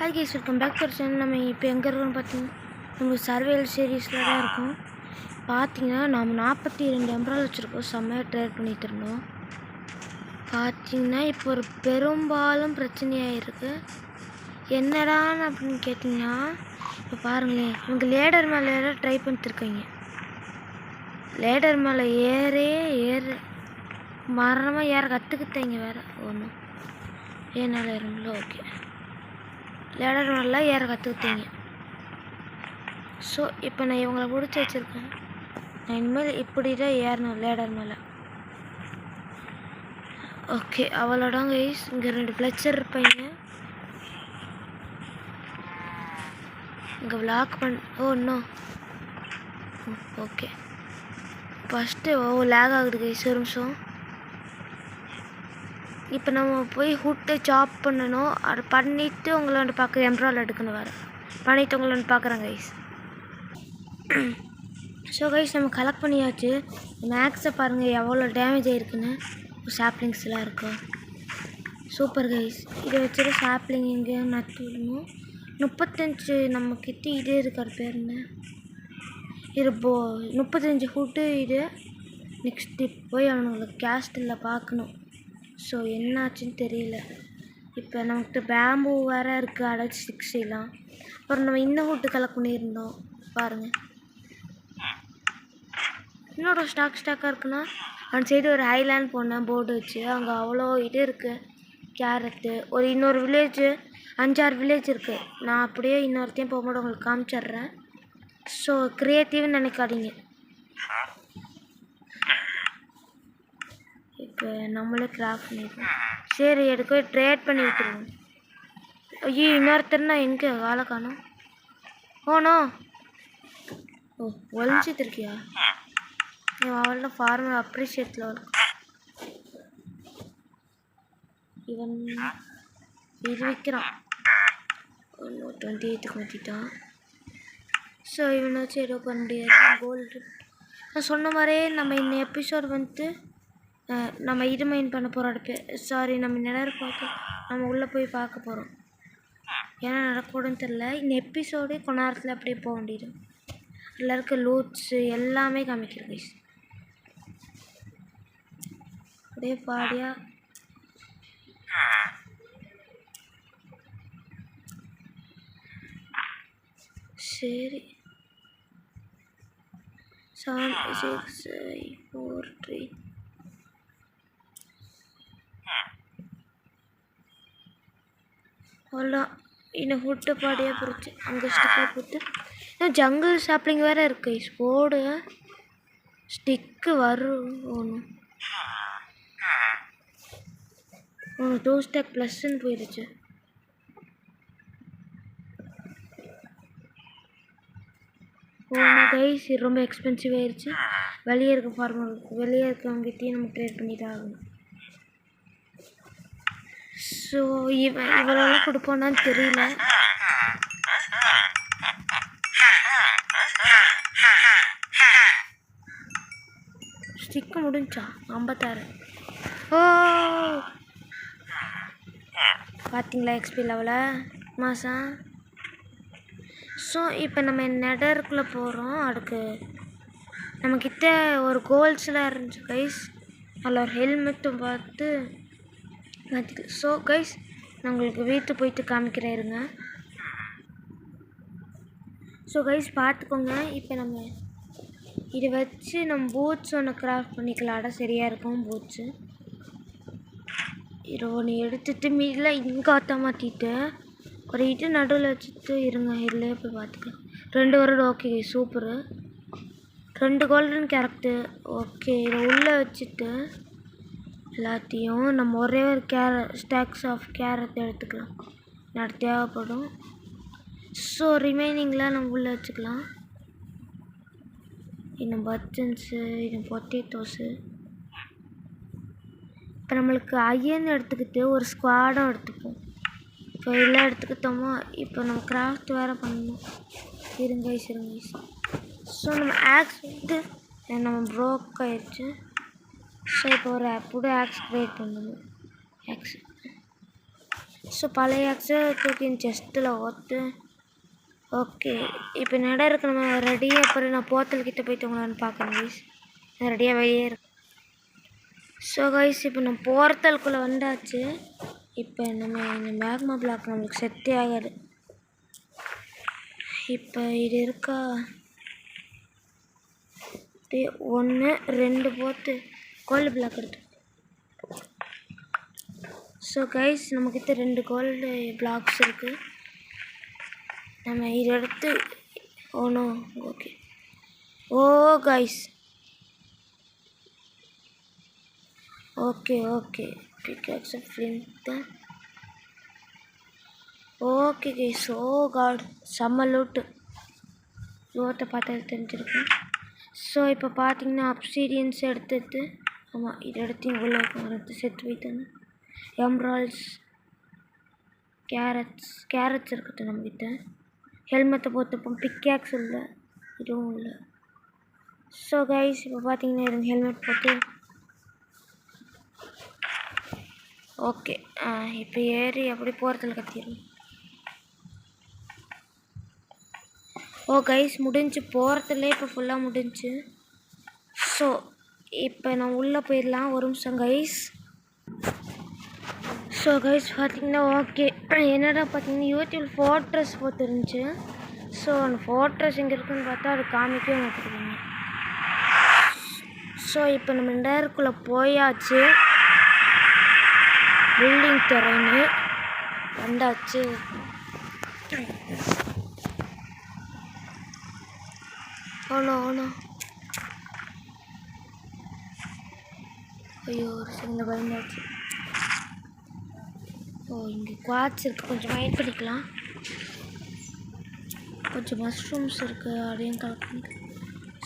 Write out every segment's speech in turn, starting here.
Hi guys, welcome back to channel. நம்ம இப்போ எங்கே இருக்கோம்னு பார்த்தீங்கன்னா நம்ம சர்வேல் சீரீஸில் தான் இருக்கோம். பார்த்தீங்கன்னா நம்ம 42 எம்ப்ராய்டரி வச்சுருக்கோம். செம்மையாக ட்ரேட் பண்ணிகிட்டு இருந்தோம். பார்த்தீங்கன்னா இப்போ ஒரு பெரும்பாலும் பிரச்சனையாக இருக்குது. என்னடான்னு அப்படின்னு கேட்டிங்கன்னா இப்போ பாருங்களேன், இவங்க லேடர் மேலே ஏற ட்ரை பண்ணிட்டுருக்கீங்க. லேடர் மேலே ஏறு மரணமாக ஏற கற்றுக்கிட்டீங்க வேறு ஒன்றும் ஏனால் ஏறுங்களோ. ஓகே, லேடர் மேலாம் ஏற கற்றுக்கிட்டீங்க. ஸோ இப்போ நான் இவங்களை பிடிச்சி வச்சுருக்கேன். நான் இனிமேல் இப்படி தான் ஏறணும் லேடர் மேலே. ஓகே, அவளோட கைஸ் இங்கே 2 ஃப்ளெச்சர் இருப்பீங்க. இங்கே விளாக் இன்னும் ஓகே. ஃபஸ்ட்டு லேக் ஆகுது கைஸ், ஒரு நிமிஷம். இப்போ நம்ம போய் ஹுட்டை சாப் பண்ணணும். அதை பண்ணிவிட்டு உங்களை வந்து பார்க்க எம்ப்ராய்டரி எடுக்கணும். வேறு பண்ணிவிட்டு உங்களை வந்து பார்க்குறேன் கைஸ். ஸோ கைஸ், நம்ம கலெக்ட் பண்ணியாச்சு. மேக்ஸை பாருங்கள் எவ்வளோ டேமேஜ் ஆகிருக்குன்னு. சாப்ளிங்ஸ்லாம் இருக்கும். Super guys. இதை வச்சுட்டு சாப்ளிங் எங்கே நட்டு விடணும். 35 நம்மக்கிட்ட இது இருக்கிற பேர் என்ன, இது 35 ஹுட்டு. இது நெக்ஸ்ட் போய் அவனுங்களுக்கு கேஸ்டில் பார்க்கணும். ஸோ என்னாச்சுன்னு தெரியல. இப்போ நமக்கு பேம்பு வேறு இருக்குது, அடைச்சி 60லாம். அப்புறம் நம்ம இன்னும் ஹுட்டு கலெக்ட் பண்ணியிருந்தோம் பாருங்கள். இன்னொரு ஸ்டாக்காக இருக்குன்னா அந்த சைடு ஒரு ஹைலேண்ட் போனேன் போர்டு வச்சு. அங்கே அவ்வளோ இது இருக்குது, கேரட்டு. இன்னொரு வில்லேஜு 5-6 வில்லேஜ் இருக்குது. நான் அப்படியே இன்னொருத்தையும் போகும்போது உங்களுக்கு காமிச்சிட்றேன். ஸோ க்ரியேட்டிவ்னு நினைக்காதீங்க. இப்போ நம்மளே கிராஃப்ட் பண்ணிடுவோம். சரி, எடுக்க ட்ரேட் பண்ணி விட்டுருவோம். ஐயோ, இன்னொருத்தர்னா எங்கே வேலை காணும். ஓனோ ஒழிஞ்சிட்டு இருக்கியா? அவள்தான் ஃபார்மர் அப்ரிஷியேட்டில் இருக்கும். இவன் இது விற்கிறான். 28க்கு மாற்றிட்டான். ஸோ இவனை வச்சு ஏதோ பண்ண முடியாது. கோல்டு நான் சொன்ன மாதிரியே நம்ம இந்த எபிசோட் வந்துட்டு நம்ம இது மைன் பண்ண போகிறோம். சாரி, நம்ம நிலர் பார்க்க நம்ம உள்ளே போய் பார்க்க போகிறோம். ஏன்னா நடக்கூடன்னு தெரில. இந்த எபிசோடே கொஞ்ச நேரத்தில் அப்படியே போக வேண்டியது. அதில் இருக்க லூட்ஸு எல்லாமே காமிக்கிறேன் கைஸ். அப்படியே பாடியா சரி. 7 6 4 3 அவ்வளோதான். இன்னும் ஃபுட்டு பாடியாக பிடிச்சி அங்கே ஸ்டிக்காக போட்டு இன்னும் ஜங்கிள் சாப்ளிங் வேறு இருக்கு. போடு ஸ்டிக்கு வரும். ஒன்று 2 ஸ்டாக் ப்ளஸ்ன்னு போயிடுச்சு. கைஸ் ரொம்ப எக்ஸ்பென்சிவ் ஆயிடுச்சு. வெளியே இருக்க ஃபார்மருக்கு வெளியே இருக்கவங்ககிட்டயும் நம்ம ட்ரேட் பண்ணி தான் ஆகணும். ஸோ இவரெல்லாம் கொடுப்போன்னான்னு தெரியல. ஸ்டிக்கு முடிஞ்சா 56. ஓ பார்த்தீங்களா எக்ஸ்பி லெவலில் மாதம். ஸோ இப்போ நம்ம நெடருக்குள்ளே போகிறோம். அதுக்கு நம்மக்கிட்ட ஒரு கோல்ஸ்லாம் இருந்துச்சு கைஸ். அதில் ஒரு ஹெல்மெட்டும் பார்த்து மாற்றிக்கலாம். ஸோ கைஸ், நான் உங்களுக்கு வீட்டு போயிட்டு காமிக்கிறேன் இருங்க. ஸோ கைஸ் பார்த்துக்கோங்க. இப்போ நம்ம இதை வச்சு நம்ம பூட்ஸ் ஒன்று கிராஃப்ட் பண்ணிக்கலாம். சரியாக இருக்கும் பூட்ஸு. இதை ஒன்று எடுத்துகிட்டு மீதில் இங்கே மாற்றிட்டு ஒரு இது நடுவில் வச்சுட்டு இருங்க. இதிலே போய் பார்த்துக்கலாம். 2 வருடம். Okay super. 2 golden character. Okay, இதை உள்ளே வச்சுட்டு எல்லாத்தையும் நம்ம ஒரே ஒரு ஸ்டாக்ஸ் ஆஃப் கேரட் எடுத்துக்கலாம். நான் தேவைப்படும். ஸோ ரிமைனிங்லாம் நம்ம உள்ளே வச்சுக்கலாம். இன்னும் பச்சன்ஸு, இன்னும் பொட்டேட்டோஸு. இப்போ நம்மளுக்கு அயன் எடுத்துக்கிட்டு ஒரு ஸ்குவாடும் எடுத்துப்போம். இப்போ எல்லாம் எடுத்துக்கிட்டோமோ இப்போ நம்ம கிராஃப்ட் வேறு பண்ணணும். இருங்க. ஸோ நம்ம ஆக்ஸ் வந்து நம்ம ப்ரோக் ஆயிடுச்சு. ஸோ இப்போ ஒரு புது ஆக்ஸ் க்ரியேட் பண்ணணும். ஆக்ஸ் ஸோ பழைய ஆக்ஸை தூக்கி செஸ்ட்டில் ஓட்டு. ஓகே, இப்போ நட இருக்கு, நம்ம ரெடி. அப்புறம் நான் போர்ட்டல் கிட்டே போயிட்டு உங்களான்னு பார்க்குறேன் கைஸ். நான் ரெடியாக வெளியே இருக்கு. ஸோ கைஸ் இப்போ நம்ம போர்ட்டலுக்குள்ளே வந்தாச்சு. இப்போ நம்ம இந்த மேக்மா பிளாக் நம்மளுக்கு செட்டே ஆகாது. இப்போ இது இருக்கா, 1 2 போட்டு கோல்டு பிளாக் எடுத்து. ஸோ கைஸ் நம்மக்கிட்ட 2 கோல்டு பிளாக்ஸ் இருக்குது. நம்ம இதை எடுத்து ஓனோ. Okay oh guys, okay okay pickaxe flint. Okay guys, oh god செம்ம லூட்டை பார்த்தா தெரிஞ்சிருக்கும். ஸோ இப்போ பார்த்தீங்கன்னா அப்சீடியன்ஸ் எடுத்துட்டு, ஆமாம் இது எடுத்து உள்ள எடுத்து செத்து போயிட்டாங்க. எம்ரால்ஸ், கேரட்ஸ் இருக்கட்டும் நம்மக்கிட்ட. ஹெல்மெட்டை போட்டுப்போம். பிக்காக்ஸ் இல்லை, இதுவும் இல்லை. ஸோ கைஸ் இப்போ பார்த்தீங்கன்னா எனக்கு ஹெல்மெட் போட்டு ஓகே. இப்போ ஏறி அப்படி போகிறதுல கத்திடணும். ஓ கைஸ் முடிஞ்சு போகிறதுலே இப்போ ஃபுல்லாக முடிஞ்சு. ஸோ இப்போ நான் உள்ளே போயிடலாம். ஒரு நிமிஷம் கைஸ். ஸோ கைஸ் பார்த்தீங்கன்னா ஓகே, என்னடா பார்த்தீங்கன்னா யூடியூப் ஃபோர்ட்ரஸ் போட்டுருந்துச்சு. ஸோ அந்த ஃபோர்ட்ரஸ் எங்கே இருக்குன்னு பார்த்தா அது காமிக்கவே மாட்டேங்குதுங்க. ஸோ இப்போ நம்ம நேருக்குள்ளே போயாச்சு. பில்டிங் தரேன்னு வந்தாச்சு. ஓனோ ஐயோ ஒரு சின்ன பயந்தாச்சு. ஓ இங்கே குவாட்ஸ் இருக்குது, கொஞ்சம் வெயிட் பண்ணிக்கலாம். கொஞ்சம் மஷ்ரூம்ஸ் இருக்குது, அதையும் கலெக்ட் பண்ணிக்கலாம்.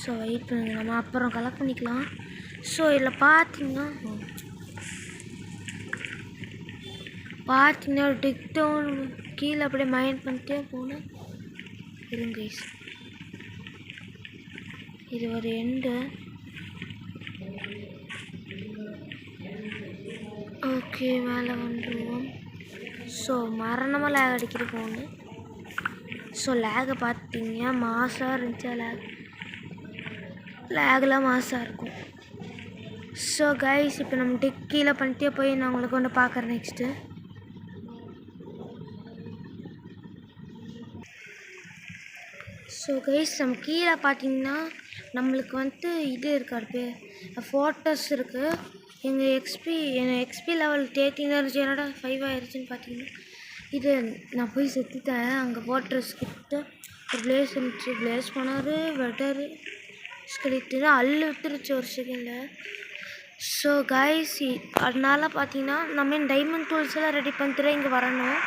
ஸோ வெயிட் பண்ணுங்க, நம்ம அப்புறம் கலெக்ட் பண்ணிக்கலாம். ஸோ இதில் பார்த்தீங்கன்னா டிக்டவுன் கீழே அப்படியே மைண்ட் பண்ணிட்டே போனேன். இருங்க கைஸ், இது ஒரு எண்டு. ஓகே மேலே வந்துடுவோம். ஸோ மரணமாக லேக் அடிக்கிற ஃபோனு. ஸோ லேகை பார்த்தீங்கன்னா மாசாக இருந்துச்சா, லேகெலாம் மாசாக இருக்கும். ஸோ கைஸ் இப்போ நம்ம கீழே பண்ணிட்டே போய் நான் உங்களுக்கு ஒன்று பார்க்குறேன் நெக்ஸ்ட்டு. ஸோ கைஸ் நம்ம கீழே பார்த்தீங்கன்னா நம்மளுக்கு வந்து இது இருக்காது, ஃபோட்டோஸ் இருக்குது. எங்கள் எக்ஸ்பி லெவல் 13 இருந்துச்சு, என்னடா 5 ஆயிடுச்சுன்னு பார்த்தீங்கன்னா இது நான் போய் செத்துட்டேன். அங்கே ஃபோட்டோஸ் கிட்ட ஒரு பிளேஸ் இருந்துச்சு, பிளேஸ் பண்ணார் வெட்டரு ஸ்கெலிட்டு அள்ளு விட்டுருச்சு ஒரு செகண்டில். ஸோ கைஸ் அதனால பார்த்தீங்கன்னா நம்ம டைமண்ட் டூல்ஸ் எல்லாம் ரெடி பண்ணிட்டு இங்கே வரணும்.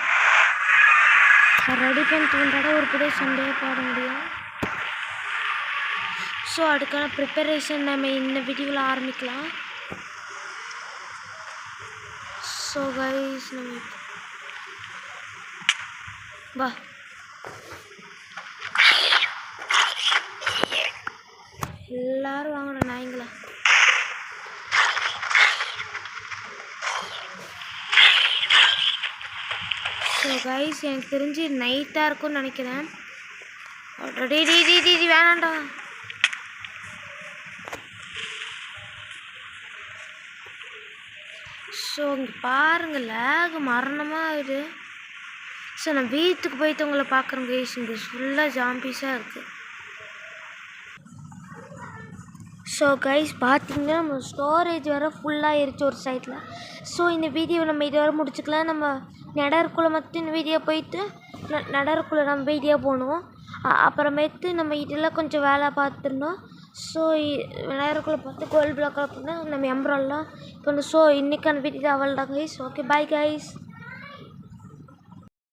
ரெடி பண்ணிட்டு வந்தால் ஒரு பெரிய சண்டையாக பாட முடியும். ஸோ அதுக்கான ப்ரிப்பரேஷன் நம்ம இந்த வீடியோவில் ஆரம்பிக்கலாம். ஸோ கைஸ் நம்ம வா எல்லாரும் வாங்குற நாய்ங்களா. ஸோ கைஸ் எனக்கு தெரிஞ்சு நைட்டாக இருக்கும்னு நினைக்கிறேன். வேணாண்டா. ஸோ இங்கே பாருங்கள் லேக் மரணமாக இது. ஸோ நான் வீட்டுக்கு போயிட்டு உங்களை பார்க்குறேன் கைஸ். இங்கே ஃபுல்லாக ஜாம்பிஸாக இருக்குது. ஸோ கைஸ் பார்த்தீங்கன்னா நம்ம ஸ்டோரேஜ் வேறு ஃபுல்லாக இருந்துச்சு ஒரு சைடில். ஸோ இந்த வீடியோவை நம்ம இது வரை முடிச்சுக்கலாம். நம்ம நடருக்குள்ளே மட்டும் இந்த வீடியோ போயிட்டு நடருக்குள்ளே நம்ம வீடியோ போகணும். அப்புறமேட்டு நம்ம இதெல்லாம் கொஞ்சம் வேலை பார்த்துருந்தோம். ஸோ நடருக்குள்ளே பார்த்து கோல்டு பிளாக் பண்ணால் நம்ம எம்ப்ராய்டெலாம் இப்போ. ஸோ இன்றைக்கான வீடியோ அவள் தான் கைஸ். Okay bye guys.